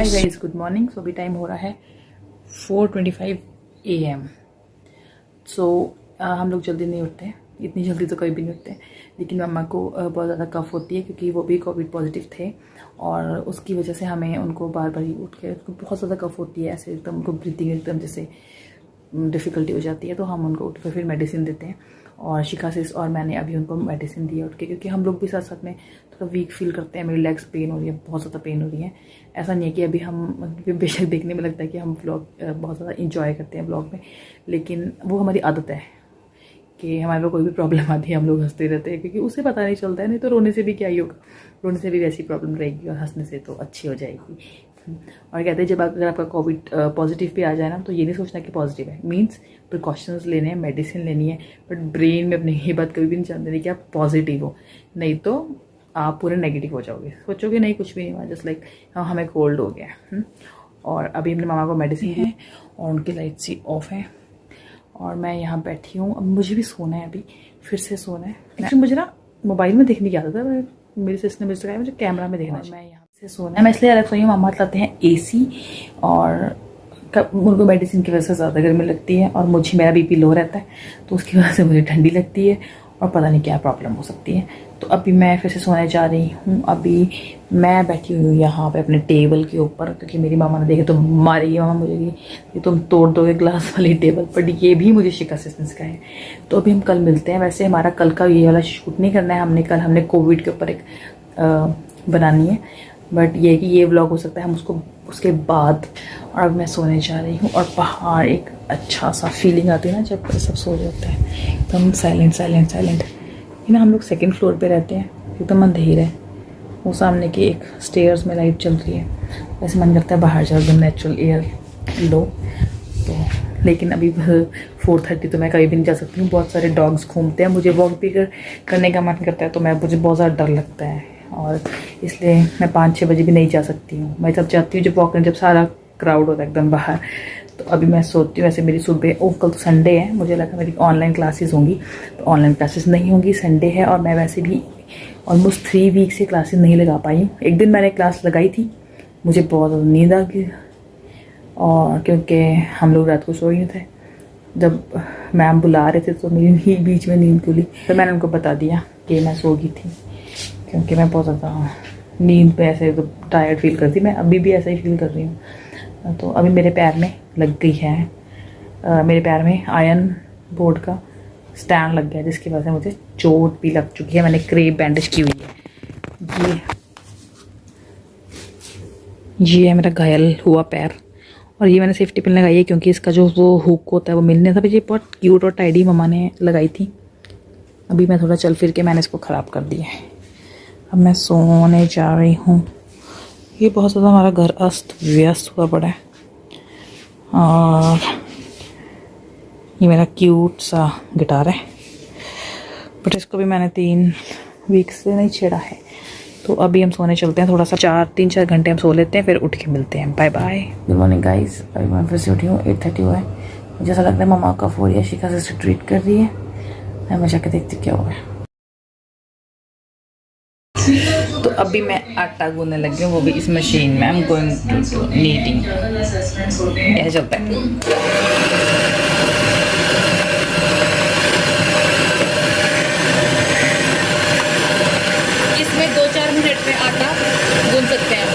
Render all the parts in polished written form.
हाय guys, good morning. So अभी time हो रहा है 4:25 AM। सो हम लोग जल्दी नहीं उठते, इतनी जल्दी तो कभी भी नहीं उठते। लेकिन मम्मा को बहुत ज़्यादा कफ होती है क्योंकि वो भी कोविड पॉजिटिव थे और उसकी वजह से हमें उनको बार बार ही उठ के, उसको बहुत ज़्यादा कफ होती है, ऐसे एकदम उनको ब्रीथिंग एकदम जैसे डिफ़िकल्टी हो जाती है। तो हम उनको उठ कर फिर मेडिसिन देते हैं और शिकासिस और मैंने अभी उनको मेडिसिन दी उठ के, क्योंकि हम लोग भी साथ साथ में थोड़ा वीक फील करते हैं। मेरी लेग्स पेन हो रही है, बहुत ज़्यादा पेन हो रही है। ऐसा नहीं है कि अभी हम बेशक देखने में लगता है कि हम व्लॉग बहुत ज़्यादा इंजॉय करते हैं व्लॉग में, लेकिन वो हमारी आदत है कि हमारे को कोई भी प्रॉब्लम आती है हम लोग हंसते रहते हैं, क्योंकि उससे पता नहीं चलता है। नहीं तो रोने से भी क्या ही होगा, रोने से भी वैसी प्रॉब्लम रहेगी और हंसने से तो अच्छी हो जाएगी। और कहते हैं जब अगर आपका कोविड पॉजिटिव भी आ जाए ना, तो ये नहीं सोचना कि पॉजिटिव है, मीन्स प्रिकॉशंस लेने हैं, मेडिसिन लेनी है, बट ब्रेन में अपनी ये बात कभी भी नहीं जानते कि आप पॉजिटिव हो, नहीं तो आप पूरे नेगेटिव हो जाओगे। सोचोगे नहीं कुछ भी नहीं हुआ, जस्ट लाइक हमें कोल्ड हो गया। और अभी हमने मामा को मेडिसिन है और उनकी लाइट सी ऑफ है और मैं यहाँ बैठी हूँ। अब मुझे भी सोना है, अभी फिर से सोना है। एक्चुअली मुझे ना मोबाइल में देखने की आदत है, मेरी सिस्टर ने मुझे कहा मुझे कैमरा में देखना चाहिए। मैं यहाँ से सोना है, मैं इसलिए अलग सोई हूँ। मामा लाते हैं AC और उनको मेडिसिन की वजह से ज़्यादा गर्मी लगती है और मेरा BP लो रहता है, तो उसकी वजह से मुझे ठंडी लगती है और पता नहीं क्या प्रॉब्लम हो सकती है। तो अभी मैं फिर से सोने जा रही हूँ। अभी मैं बैठी हुई हूँ यहाँ पे अपने टेबल के ऊपर, क्योंकि मेरी मामा ने देखे तो मारेगी मामा मुझे कि तुम तोड़ दोगे ग्लास वाली टेबल, बट ये भी मुझे शिकासिस ने सिखाया है। तो अभी हम कल मिलते हैं। वैसे हमारा कल का ये वाला शूट नहीं करना है, हमने कोविड के ऊपर एक बनानी है, बट ये कि ये व्लॉग हो सकता है हम उसके बाद। और अब मैं सोने जा रही हूँ और बाहर एक अच्छा सा फीलिंग आती है ना जब सब सो जाते हैं, एकदम साइलेंट। ये ना हम लोग 2nd फ्लोर पे रहते हैं, एकदम अंधेर है। वो सामने की एक स्टेयर्स में लाइट चल रही है, वैसे मन करता है बाहर जाओ, एकदम नेचुरल एयर लो। तो लेकिन अभी 4:30 तो मैं कहीं भी नहीं जा सकती हूँ, बहुत सारे डॉग्स घूमते हैं। मुझे वॉक भी करने का मन करता है, तो मुझे बहुत ज़्यादा डर लगता है और इसलिए मैं 5-6 बजे भी नहीं जा सकती हूँ। मैं तब जाती हूँ जब वॉक जब सारा क्राउड होता है एकदम बाहर। तो अभी मैं सोती हूँ। ऐसे मेरी सुबह कल तो संडे है, मुझे लगा मेरी ऑनलाइन क्लासेस होंगी, तो ऑनलाइन क्लासेस नहीं होंगी, संडे है। और मैं वैसे भी ऑलमोस्ट 3 वीक से क्लासेस नहीं लगा पाई हूँ। एक दिन मैंने क्लास लगाई थी, मुझे बहुत नींद आ गई, और क्योंकि हम लोग रात को सो ही थे, जब मैम बुला रहे थे तो मेरी बीच में नींद खुली, तो मैंने उनको बता दिया कि मैं सो गई थी, क्योंकि मैं बहुत ज़्यादा नींद पे ऐसे तो टायर्ड फील करती। मैं अभी भी ऐसा ही फील कर रही हूँ। तो अभी मेरे पैर में लग गई है, मेरे पैर में आयरन बोर्ड का स्टैंड लग गया, जिसकी वजह से मुझे चोट भी लग चुकी है। मैंने क्रेप बैंडेज की हुई है। ये है मेरा घायल हुआ पैर, और ये मैंने सेफ्टी पिन लगाई है क्योंकि इसका जो वो हुक होता है वो मिलने था। ये बहुत क्यूट और टाइडी मम्मा ने लगाई थी। अभी मैं थोड़ा चल फिर के मैंने इसको ख़राब कर दिया है। अब मैं सोने जा रही हूँ। ये बहुत ज़्यादा हमारा घर अस्त व्यस्त हुआ पड़ा है, और ये मेरा क्यूट सा गिटार है, बट इसको भी मैंने 3 वीक से नहीं छेड़ा है। तो अभी हम सोने चलते हैं, थोड़ा सा 3-4 घंटे हम सो लेते हैं, फिर उठ के मिलते हैं। Bye bye. Good morning guys. अभी मैं फिर से उठी हूँ, 8:30 हुआ है। मुझे ऐसा लग रहा है मम्मा का फोन या शिका से ट्रीट कर रही है। मैं जाके देखती क्या हुआ है। तो अभी मैं आटा गूंदने लगी हूँ, वो भी इस मशीन में। I am going to knitting. यह चलता है। इसमें 2-4 मिनट में आटा गूंद सकते हैं।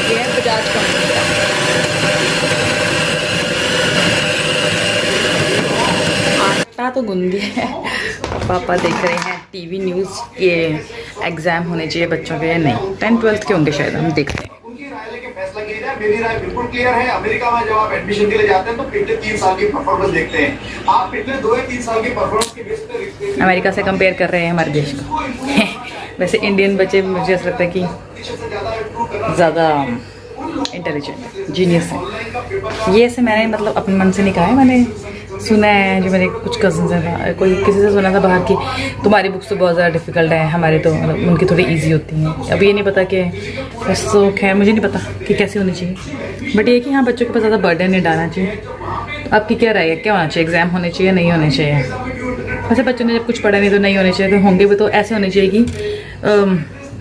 ये है बजाज कंपनी का आटा। तो गूंद दिया है। पापा देख रहे हैं TV न्यूज़। ये एग्जाम होने चाहिए बच्चों के या नहीं, 10th-12th के होंगे शायद, हम देखते हैं। उनकी राय लेके फैसला किया जाए। मेरी राय बिल्कुल क्लियर है। अमेरिका में जब आप एडमिशन के लिए जाते हैं तो पिछले 3 साल की परफॉर्मेंस देखते हैं। आप पिछले 2 या 3 साल की परफॉर्मेंस के बेस पे अमेरिका से कंपेयर कर रहे हैं हमारे देश को। वैसे इंडियन बच्चे मुझे ऐसा लगता है कि ज़्यादा इंटेलिजेंट जीनियस है। ये ऐसे मैंने मतलब अपने मन से नहीं कहा है, मैंने सुना है, जो मेरे कुछ कज़न्स हैं, कोई किसी से सुना था बाहर की, तुम्हारी बुक्स तो बहुत ज़्यादा डिफ़िकल्ट है, हमारे तो मतलब उनकी थोड़ी इजी होती हैं। अब ये नहीं पता कि बस, तो खैर मुझे नहीं पता कि कैसी होनी चाहिए, बट ये कि हाँ बच्चों के पास ज़्यादा बर्डन नहीं डालना चाहिए। तो आपकी क्या राय है, क्या होना चाहिए, एग्ज़ाम होने चाहिए नहीं होने चाहिए? वैसे बच्चों ने जब कुछ पढ़ा नहीं तो नहीं होने चाहिए, तो होंगे भी तो ऐसे होने चाहिए कि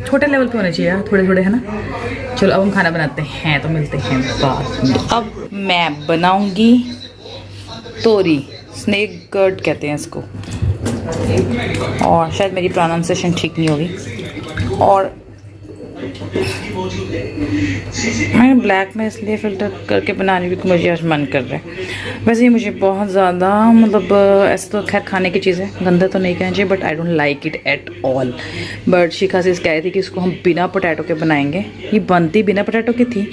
छोटे लेवल पे होने चाहिए यार, थोड़े थोड़े, है ना। चलो अब हम खाना बनाते हैं, तो मिलते हैं बाद में। अब मैं बनाऊंगी तोरी, स्नेक गर्ड कहते हैं इसको, और शायद मेरी प्रोनाउंसिएशन ठीक नहीं होगी। और मैं ब्लैक में इसलिए फ़िल्टर करके बनाने क्योंकि मुझे आज मन कर रहा है। वैसे ये मुझे बहुत ज़्यादा मतलब ऐसे तो खैर खाने की चीज़ है, गंदा तो नहीं कहना चाहिए, but I don't like it at all. But Shikha से कह रही थी कि इसको हम बिना पोटैटो के बनाएंगे। ये बनती बिना पोटैटो की थी,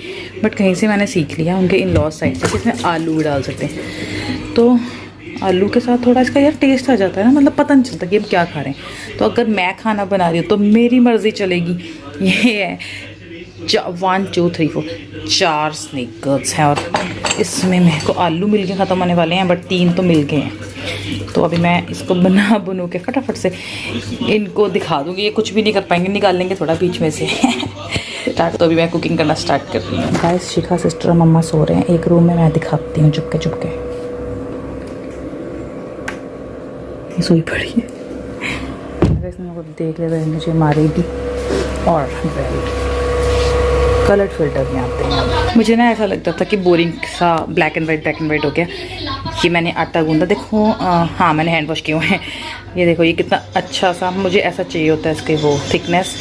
बट कहीं से मैंने सीख लिया उनके इन लॉज साइड से, इसमें आलू भी डाल सकते हैं। तो आलू के साथ थोड़ा इसका यार टेस्ट आ जाता है ना, मतलब पता नहीं चलता कि हम क्या खा रहे हैं। तो अगर मैं खाना बना रही हूँ तो मेरी मर्ज़ी चलेगी। ये है 1 2 3 4 4 स्नेकर्स हैं, और इसमें मेरे को आलू मिल के ख़त्म होने वाले हैं, बट 3 तो मिल गए हैं। तो अभी मैं इसको बनू के फटाफट से इनको दिखा दूँगी। ये कुछ भी नहीं कर पाएंगे, निकाल लेंगे थोड़ा बीच में से स्टार्ट। तो अभी मैं कुकिंग करना स्टार्ट कर रही हूँ। गाइस शिखा सिस्टर और मम्मा सो रहे हैं एक रूम में, मैं दिखाती हूँ चुपके चुपके। ये सोई पड़ी है, अगर इसने मुझे देख लिया तो मुझे मारेगी। और कलर्ड फिल्टर में आते हैं। मुझे ना ऐसा लगता था कि बोरिंग सा ब्लैक एंड वाइट हो गया। ये मैंने आटा गूंदा, देखो हाँ मैंने हैंड वॉश किए हुए हैं। ये देखो ये कितना अच्छा सा, मुझे ऐसा चाहिए होता है इसके वो थिकनेस।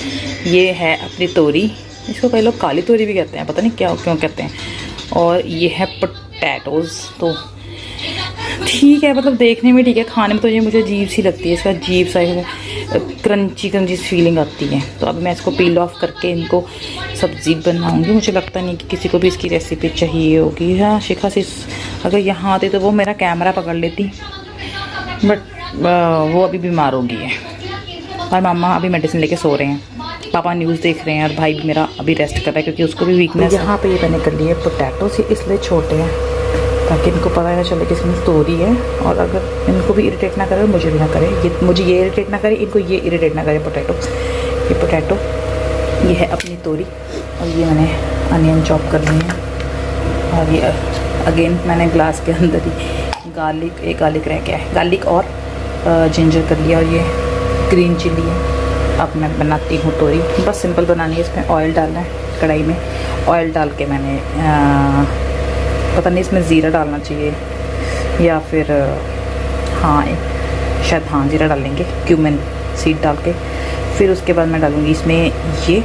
ये है अपनी तोरी, इसको कई लोग काली तोरी भी कहते हैं, पता नहीं क्या क्यों कहते हैं। और ये है पोटैटोज़, तो ठीक है, मतलब देखने में ठीक है, खाने में तो ये मुझे अजीब सी लगती है, इसका अजीब सा क्रंची फीलिंग आती है। तो अब मैं इसको पील ऑफ करके इनको सब्ज़ी बनाऊंगी। मुझे लगता नहीं कि किसी को भी इसकी रेसिपी चाहिए होगी। हाँ शिखा से अगर यहाँ आती तो वो मेरा कैमरा पकड़ लेती, बट वो अभी बीमार हो गई है। और मामा अभी मेडिसिन लेके सो रहे हैं, पापा न्यूज़ देख रहे हैं, और भाई भी मेरा अभी रेस्ट कर रहा है क्योंकि उसको भी वीकनेस। यहाँ पे ये मैंने कर लिए पोटैटोस, इसलिए छोटे हैं ताकि इनको पता ना चले कि इसमें तोरी है, और अगर इनको भी इरिटेट ना करे मुझे भी ना करे। ये मुझे ये इरिटेट ना करे, इनको ये इरिटेट ना करे। पोटैटो ये है अपनी तोरी, और ये मैंने अनियन चॉप कर लिए हैं। और ये अगेन मैंने ग्लास के अंदर ही गार्लिक रह गया है, गार्लिक और जिंजर कर लिया, और ये ग्रीन चिली है। अब मैं बनाती हूँ तोरी, बस सिंपल बनानी है। इसमें ऑयल डालना है, कढ़ाई में ऑयल डाल के मैंने पता नहीं इसमें ज़ीरा डालना चाहिए या फिर हाँ शायद हाँ ज़ीरा डालेंगे, क्यूमिन सीड डाल के। फिर उसके बाद मैं डालूँगी इसमें ये,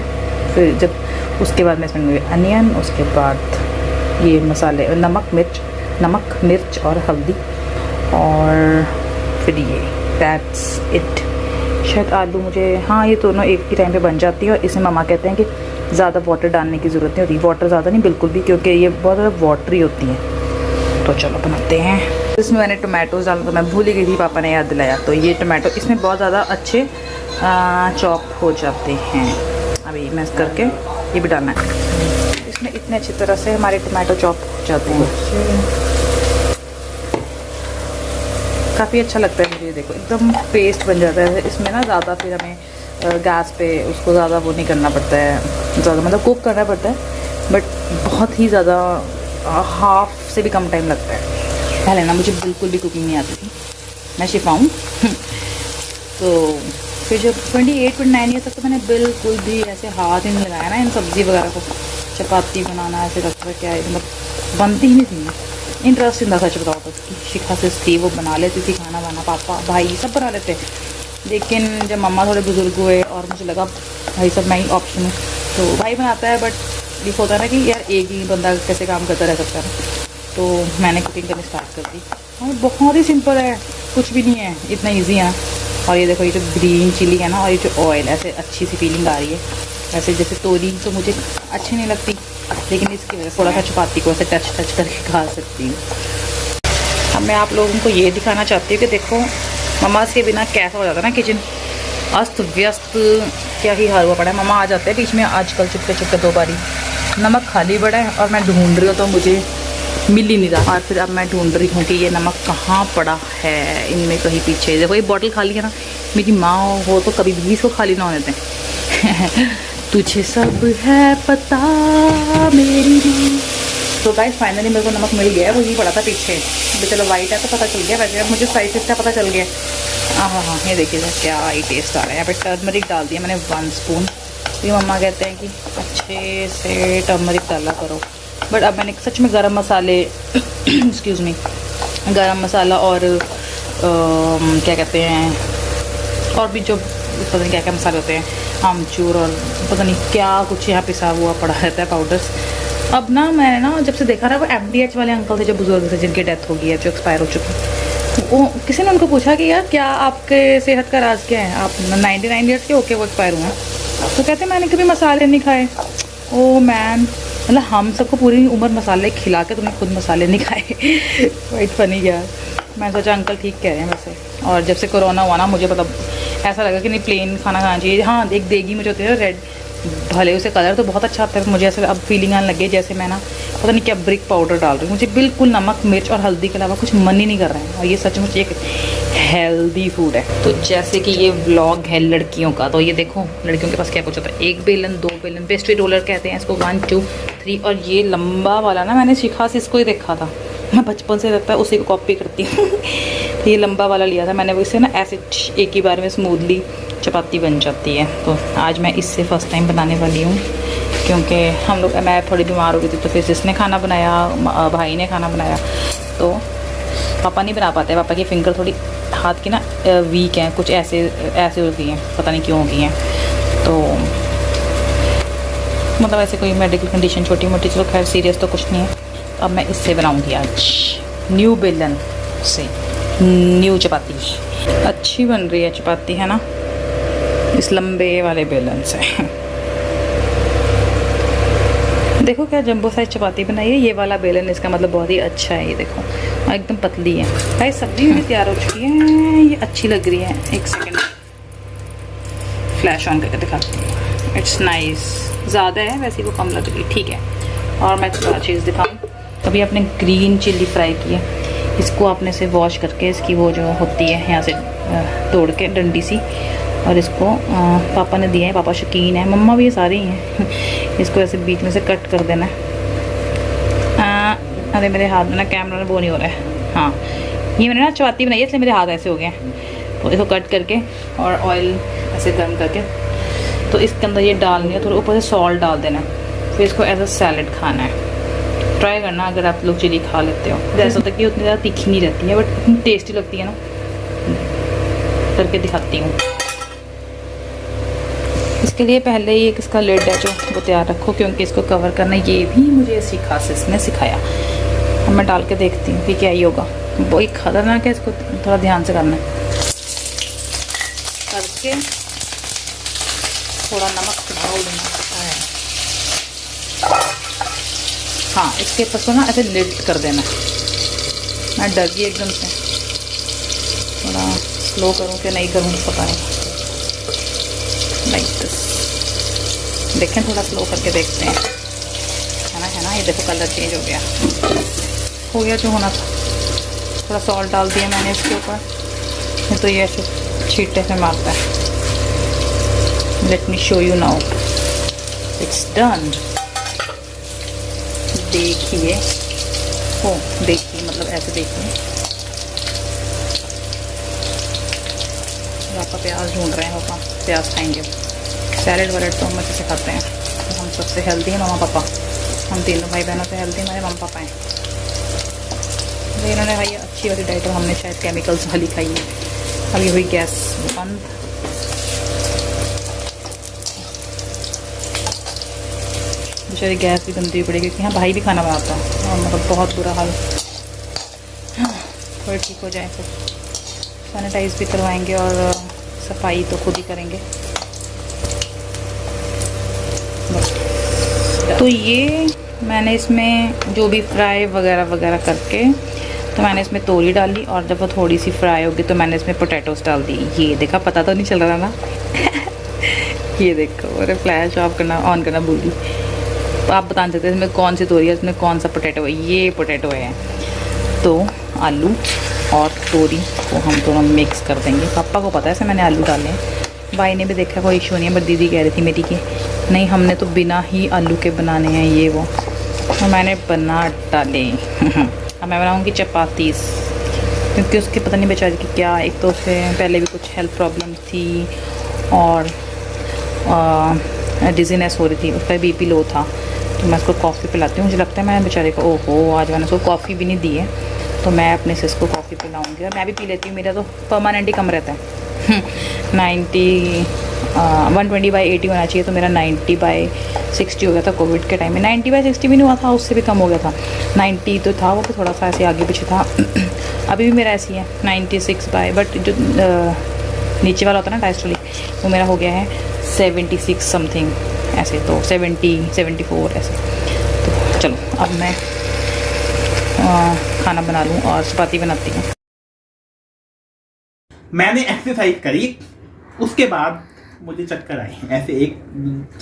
फिर जब उसके बाद मैं इसमें अनियन, उसके बाद ये मसाले, नमक मिर्च और हल्दी, और फिर ये दैट्स इट। शायद आलू मुझे, हाँ ये दोनों एक ही टाइम पे बन जाती है। और इसमें मम्मा कहते हैं कि ज़्यादा वाटर डालने की ज़रूरत नहीं होती, वाटर ज़्यादा नहीं बिल्कुल भी, क्योंकि ये बहुत ज़्यादा वाटरी होती हैं। तो चलो बनाते हैं। इसमें मैंने टोमेटोज़ डाला, तो मैं भूल ही गई थी, पापा ने याद दिलाया। तो ये टोमेटो इसमें बहुत ज़्यादा अच्छे चॉप हो जाते हैं। अभी मैं करके ये भी डालना है इसमें, इतने अच्छी तरह से हमारे टोमेटो चॉप हो जाते हैं। काफ़ी अच्छा लगता है मुझे, देखो एकदम पेस्ट बन जाता है इसमें ना। ज़्यादा फिर हमें गैस पे उसको ज़्यादा वो नहीं करना पड़ता है, ज़्यादा मतलब कुक करना पड़ता है, बट बहुत ही ज़्यादा हाफ से भी कम टाइम लगता है। पहले ना मुझे बिल्कुल भी कुकिंग नहीं आती थी, मैं शिफाऊँ तो फिर जब 28-29 ईयर तक तो मैंने बिल्कुल भी ऐसे हाथ ही नहीं लगाया ना इन सब्ज़ी वगैरह को। चपाती बनाना ऐसे लगता है क्या है, मतलब बनती ही नहीं थी। इंटरेस्ट नहीं था सच बताओ तो, शिखा से थी वो बना लेती थी खाना वाना, पापा भाई सब बना लेते। लेकिन जब मम्मा थोड़े बुजुर्ग हुए और मुझे लगा भाई सब मैं ही ऑप्शन है, तो भाई बनाता है, बट ये होता है ना कि यार एक ही बंदा कैसे काम करता रह सकता है। तो मैंने कुकिंग करनी स्टार्ट कर दी, और बहुत ही सिंपल है, कुछ भी नहीं है, इतना ईजी है। और ये देखो ये जो ग्रीन चिली है ना, और ये जो ऑयल, ऐसे अच्छी सी फीलिंग आ रही है। ऐसे जैसे तोरी तो मुझे अच्छी नहीं लगती, लेकिन इसकी वजह से थोड़ा सा चपाती को ऐसे टच करके खा सकती हूँ। अब मैं आप लोगों को ये दिखाना चाहती हूँ कि देखो मम्मा के बिना कैसा हो जाता है ना किचन, अस्त व्यस्त क्या ही हाल हुआ पड़ा है। मम्मा आ जाते हैं बीच में आजकल चुपके 2 बारी। नमक खाली पड़ा है और मैं ढूंढ रही हूँ तो मुझे मिल ही नहीं रहा, और फिर अब मैं ढूंढ रही हूँ कि ये नमक कहाँ पड़ा है इनमें, कहीं पीछे। देखो ये बॉटल खाली है ना, मेरी माँ हो तो कभी भी इसको खाली ना होने दें तुझे सब है पता मेरी भी। तो गाइस फाइनली मेरे को नमक मिल गया है, वो ही पड़ा था पीछे। तो चलो वाइट है तो पता चल गया, वैसे अब मुझे स्पाइसेस का पता चल गया। हाँ, ये देखिए क्या ही टेस्ट आ रहा है। यहाँ पे टर्मरिक डाल दिया मैंने 1 स्पून, तो मम्मा कहते हैं कि अच्छे से टर्मरिक डाला करो, बट अब मैंने सच में गरम मसाले एक्सक्यूज़ मी, गरम मसाला और क्या कहते हैं और भी जो पता नहीं क्या क्या मसाले होते हैं, आमचूर और पता नहीं क्या कुछ यहाँ पिसा हुआ पड़ा रहता है पाउडर्स। अब ना मैंने ना जब से देखा ना वो MDH वाले अंकल थे जो बुजुर्ग थे जिनकी डेथ हो गई है, जो एक्सपायर हो चुके हैं, वो किसी ने उनको पूछा कि यार क्या आपके सेहत का राज क्या है, आप 99 ईयर्स के होके वो एक्सपायर हुए हैं। तो कहते मैंने कभी मसाले नहीं खाए। ओ मैन, मतलब हम सबको पूरी उम्र मसाले खिला के तुमने खुद मसाले नहीं खाए। वाइट फनी यार। मैं सोचा अंकल ठीक कह रहे हैं वैसे। और जब से कोरोना हुआ ना मुझे मतलब ऐसा लगा कि नहीं प्लेन खाना खाना चाहिए। हाँ, एक देगी मुझे होती है रेड, भले उसे कलर तो बहुत अच्छा आता है, मुझे ऐसा अब फीलिंग आने लगी जैसे मैं ना पता नहीं क्या ब्रिक पाउडर डाल रही हूँ। मुझे बिल्कुल नमक मिर्च और हल्दी के अलावा कुछ मन ही नहीं कर रहा है, और ये सचमुच एक हेल्दी फूड है। तो जैसे कि ये व्लॉग है लड़कियों का, तो ये देखो लड़कियों के पास क्या कुछ होता है, 1 बेलन 2 बेलन, पेस्ट्री रोलर कहते हैं इसको, 1 2 3। और ये लंबा वाला ना मैंने शिखा से इसको ही देखा था, मैं बचपन से लगता है उसी को कॉपी करती हूँ। तो ये लंबा वाला लिया था मैंने, वो इससे ना ऐसे एक ही बार में स्मूथली चपाती बन जाती है। तो आज मैं इससे फ़र्स्ट टाइम बनाने वाली हूँ, क्योंकि हम लोग मैं थोड़ी बीमार हो गई थी, तो फिर जिसने खाना बनाया, भाई ने खाना बनाया, तो पापा नहीं बना पाते। पापा की फिंगर थोड़ी हाथ की ना वीक हैं, कुछ ऐसे हो गई हैं, पता नहीं क्यों हो गई हैं। तो मतलब ऐसे कोई मेडिकल कंडीशन छोटी मोटी, चलो खैर सीरियस तो कुछ नहीं है। अब मैं इससे बनाऊंगी आज न्यू बेलन से न्यू चपाती। अच्छी बन रही है चपाती, है ना, इस लंबे वाले बेलन से। देखो क्या जंबो साइज चपाती बनाई है। ये वाला बेलन इसका मतलब बहुत ही अच्छा है, ये देखो और एकदम पतली है। भाई सब्जी भी तैयार हो चुकी है, ये अच्छी लग रही है। एक सेकेंड फ्लैश ऑन करके दिखाती हूँ। इट्स नाइस, ज़्यादा है वैसे वो कम लग रही, ठीक है। और मैं थोड़ा चीज़ दिखाऊँ, अभी आपने ग्रीन चिल्ली फ्राई की है, इसको आपने से वॉश करके इसकी वो जो होती है यहाँ से तोड़ के डंडी सी, और इसको पापा ने दिया है, पापा शौकीन है, मम्मा भी ये सारी हैं। इसको ऐसे बीच में से कट कर देना है। अरे मेरे हाथ में ना कैमरा में वो नहीं हो रहा है। हाँ, ये मैंने ना चपाती बनाई है इसलिए मेरे हाथ ऐसे हो गए हैं। तो इसको कट करके और ऑयल ऐसे गर्म करके तो इसके अंदर ये डालनी है, थोड़ा ऊपर से सॉल्ट डाल देना है। फिर इसको एज अ सैलड खाना है। ट्राई करना अगर आप लोग चिली खा लेते हो। जैसा होता है कि उतनी ज़्यादा तीखी नहीं रहती है, बट इतनी टेस्टी लगती है ना। करके दिखाती हूँ। इसके लिए पहले ही एक इसका लिड है जो वो तैयार रखो, क्योंकि इसको कवर करना ये भी मुझे सीखा से इसने सिखाया। अब मैं डाल के देखती हूँ कि क्या ही होगा। वो एक खतरनाक है, इसको थोड़ा ध्यान से करना है। करके थोड़ा नमक डाल देना है। हाँ, इसके ऊपर ना ऐसे लिफ्ट कर देना। मैं डर गई एकदम से, थोड़ा स्लो करूँ कि नहीं करूँ पता नहीं। लाइक दिस, देखें थोड़ा स्लो करके देखते हैं, है ना। ये देखो कलर चेंज हो गया जो होना था। थोड़ा सॉल्ट डाल दिया मैंने इसके ऊपर, नहीं तो ये ऐसे छींटे से मारता है। Let me show you now, it's done. देखिए, ओ देखिए, मतलब ऐसे देखिए। पापा प्याज ढूंढ रहे हैं, पापा प्याज खाएंगे। सैलेड वैलेड तो हम अच्छे से खाते हैं, तो हम सबसे हेल्दी हैं मम्मा पापा। हम तीनों भाई बहनों से हेल्दी हमारे मम्मा पापा हैं। तो इन्होंने खाई अच्छी वाली डाइट, और हमने शायद केमिकल्स वाली खाई है। अभी हुई गैस बंद। बेचारी गैस भी गंदी पड़ेगी, क्योंकि यहाँ भाई भी खाना बनाता है और मतलब बहुत बुरा हाल। थोड़ा ठीक हो जाए फिर सैनिटाइज भी करवाएंगे, और सफाई तो खुद ही करेंगे। तो ये मैंने इसमें जो भी फ्राई वगैरह वगैरह करके, तो मैंने इसमें तोरी डाली, और जब वो थोड़ी सी फ्राई होगी तो मैंने इसमें पोटैटोस डाल दी। ये देखा, पता तो नहीं चल रहा ना। ये देखो, अरे फ्लैश ऑफ करना ऑन करना भूल गई। तो आप बता सकते हैं इसमें कौन सी तोरी है, इसमें कौन सा पोटैटो है। ये पोटैटो है। तो आलू और तोरी को हम दोनों मिक्स कर देंगे। पापा को पता है ऐसे मैंने आलू डाले हैं, भाई ने भी देखा, कोई इशू नहीं है। बट दीदी कह रही थी मेरी कि नहीं, हमने तो बिना ही आलू के बनाने हैं ये वो, तो मैंने बना डाले। अब मैं बनाऊँगी चपातीस, क्योंकि उसके पता नहीं बेचारी की क्या, एक तो उससे पहले भी कुछ हेल्थ प्रॉब्लम थी, और डिजीनेस हो रही थी, उसका बीपी लो था, तो मैं उसको कॉफ़ी पिलाती हूँ। मुझे लगता है मैंने बेचारे को, ओहो आज मैंने उसको कॉफ़ी भी नहीं दी है, तो मैं अपने सिस को कॉफ़ी पिलाऊंगी। और मैं भी पी लेती हूँ, मेरा तो परमानेंट ही कम रहता है 120/80 होना चाहिए, तो मेरा 90/60 हो गया था कोविड के टाइम में। 90/60 भी नहीं हुआ था, उससे भी कम हो गया था। 90 तो था, वो तो थोड़ा सा ऐसे आगे पीछे था अभी भी मेरा ऐसी है 96 बट जो नीचे वाला होता है ना डायस्टोलिक, वो मेरा हो गया है 76 समथिंग ऐसे, तो 74 ऐसे। तो चलो अब मैं खाना बना लूँ और चपाती बनाती हूँ। मैंने एक्सरसाइज करी, उसके बाद मुझे चक्कर आए। ऐसे एक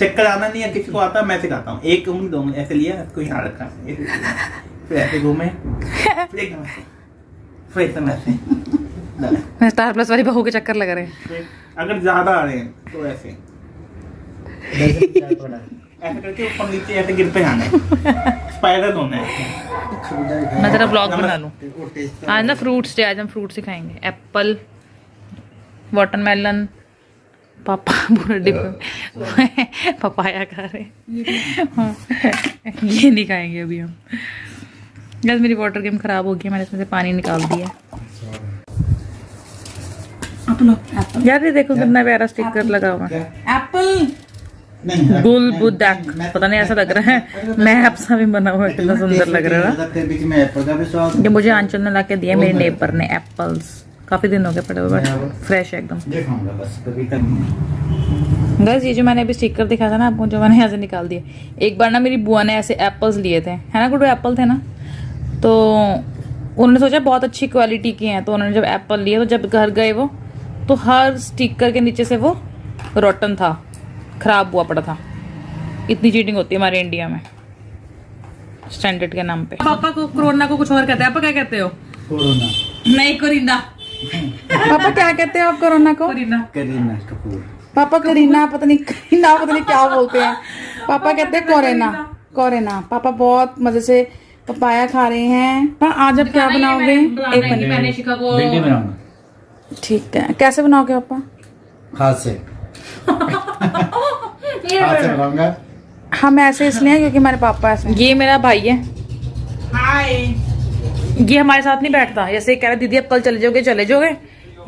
चक्कर आना नहीं है, किसी को आता, मैं सिखाता हूँ। एक उंगली 2 उंगली ऐसे लिया, इसको यहाँ रखा, फिर ऐसे घूमे, फिर एकदम ऐसे, फिर एकदम ऐसे। स्टार प्लस वाली बहू के चक्कर लग रहे हैं। अगर ज्यादा आ रहे हैं तो ऐसे ऐसे करके ऊपर नीचे ऐसे गिरते जाना है, स्पाइडर होना है। मैं तेरा ब्लॉग बना लूँ आज ना, फ्रूट्स डे, आज हम फ्रूट्स ही खाएंगे। एप्पल, वाटरमेलन, पापा पूरा डिब्बे पपाया खा रहे ये नहीं खाएंगे अभी हम। जैसे मेरी वाटर गेम खराब हो गई, मैंने इसमें से पानी निकाल दिया। यार ये देखो कितना प्यारा स्टिकर लगा हुआ है, एप्पल गुल बुदाक, पता नहीं ऐसा लग रहा है मैप सा भी बना हुआ है, कितना सुंदर लग रहा है। ये मुझे आंचल ने ला के दिया मेरे नेबर ने, एप्पल्स काफी दिन हो गए पड़े हुए, बट फ्रेश है एकदम। गाइस ये जो मैंने अभी स्टिकर दिखा था ना आपको, जो मैंने यहाँ से निकाल दिया, एक बार ना मेरी बुआ ने ऐसे एप्पल्स लिए थे, है ना गुड्डू, एप्पल थे ना, तो उन्होंने सोचा बहुत अच्छी क्वालिटी के हैं, तो उन्होंने जब एप्पल लिए तो जब घर गए वो, तो हर स्टिकर के नीचे से वो रोटन था, खराब हुआ पड़ा था। इतनी चीटिंग होती है हमारे इंडिया में स्टैंडर्ड के नाम पे। पापा को कोरोना को कुछ और कहते हैं, पापा क्या कहते हो? कोरोना नहीं, कोरिंदा। पापा क्या कहते हो आप कोरोना को? करीना कपूर। पापा करीना, पता नहीं करीना, पता नहीं क्या बोलते हैं। पापा कहते हैं कोरेना, कोरेना। पापा बहुत मजे से पपाया खा रहे हैं। आज आप क्या बनाओगे? एक मिनट, ठीक है, कैसे बनाओगे पापा? हाथ से बनाऊंगा। हम ऐसे इसलिए हैं क्योंकि हमारे पापा ऐसे। ये मेरा भाई है, हाय। ये हमारे साथ नहीं बैठता, जैसे कह रहा दीदी अब कल चले जाओगे।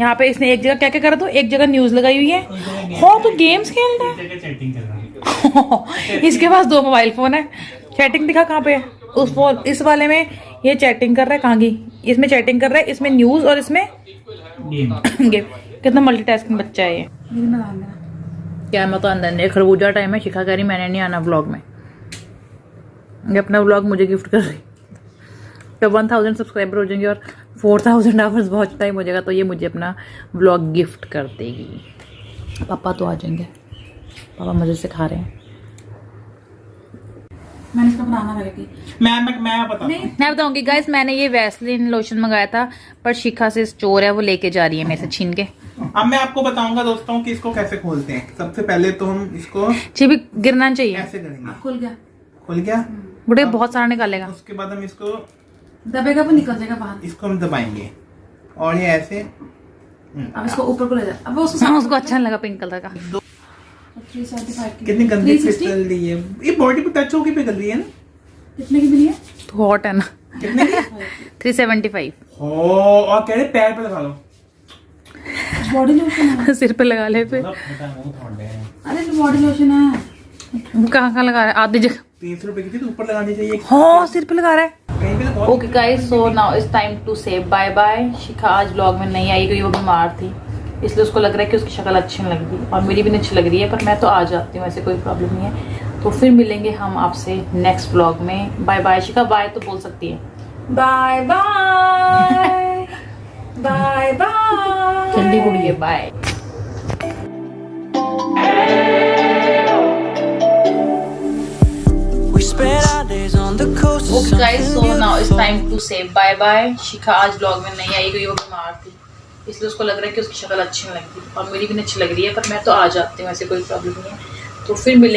यहाँ पे इसने एक जगह क्या क्या करा, तो एक जगह न्यूज लगाई हुई है, हो तो गेम्स खेल रहा है चैटिंग कर रहा है। इसके पास 2 मोबाइल फोन है। चैटिंग दिखा कहाँ पे है उस फोन, इस वाले में ये चैटिंग कर रहा है, कहाँ की, इसमें चैटिंग कर रहा है, इसमें न्यूज और इसमें गेम। कितना मल्टीटास्किंग बच्चा है ये। क्या मैं तो अंदर नहीं, खरबूजा टाइम है, शिखा कह रही मैंने नहीं आना व्लॉग में, ये अपना व्लॉग मुझे गिफ्ट कर रही। जब 1000 सब्सक्राइबर हो जाएंगे और 4000 आवर्स वॉच टाइम हो जाएगा, तो ये मुझे अपना व्लॉग गिफ्ट कर देगी। पापा तो आ जाएंगे, पापा मजे से खा रहे हैं। मैंने इसका बनाना रहेगी, मैं बताऊंगी गाइस। मैंने ये वैसलीन लोशन मंगाया था, पर शिखा से चोर है, वो लेके जा रही है मेरे से छीन के। अब मैं आपको बताऊंगा दोस्तों कि इसको कैसे खोलते हैं। सबसे पहले तो हम इसको भी गिरना चाहिए। ऐसे करेंगे। खुल गया बुढ़े बहुत सारा निकालेगा। उसके बाद हम इसको दबेगा, वो निकल जाएगा बाहर। इसको हम दबाएंगे और ये ऐसे, अब इसको ऊपर को ले जा। अब उसको अच्छा लगा पिंक कलर का। 375 कितनी गंदी क्रिस्टल दी है, ये बॉडी पे टच होके पिघल रही है ना। कितने की मिली है? तो हॉट है ना। कितने की? 375। और कह रहे पैर पे लगा लो, बॉडी लोशन है। सिर पे लगा ले फिर। अरे बॉडी लोशन है, कहाँ लगा रहा है? आधी जगह 300 रुपए की थी, तो ऊपर लगानी चाहिए। हाँ सिर पे लगा रहा है। तो okay guys, so now it's time to say bye bye. Shikha आज व्लॉग में नहीं आई क्योंकि वो बीमार थी, इसलिए उसको लग रहा है कि उसकी शक्ल अच्छी नहीं लग रही, और मेरी भी नहीं अच्छी लग रही है, पर मैं तो आ जाती हूँ, ऐसे कोई प्रॉब्लम नहीं है। तो फिर मिलेंगे हम आपसे नेक्स्ट व्लॉग में। Bye bye. शिखा बाय तो बोल सकती है। Bye bye bye bye. जल्दी बोलिए bye. Okay guys, so now it's time to say bye bye. Shikha आज व्लॉग में नहीं आई क्योंकि वो बीमार थी, इसलिए उसको लग रहा है कि उसकी शक्ल अच्छी नहीं लग रही, और मेरी भी नहीं अच्छी लग रही है, पर मैं तो आ जाती हूँ, ऐसे कोई प्रॉब्लम नहीं है। तो फिर मिले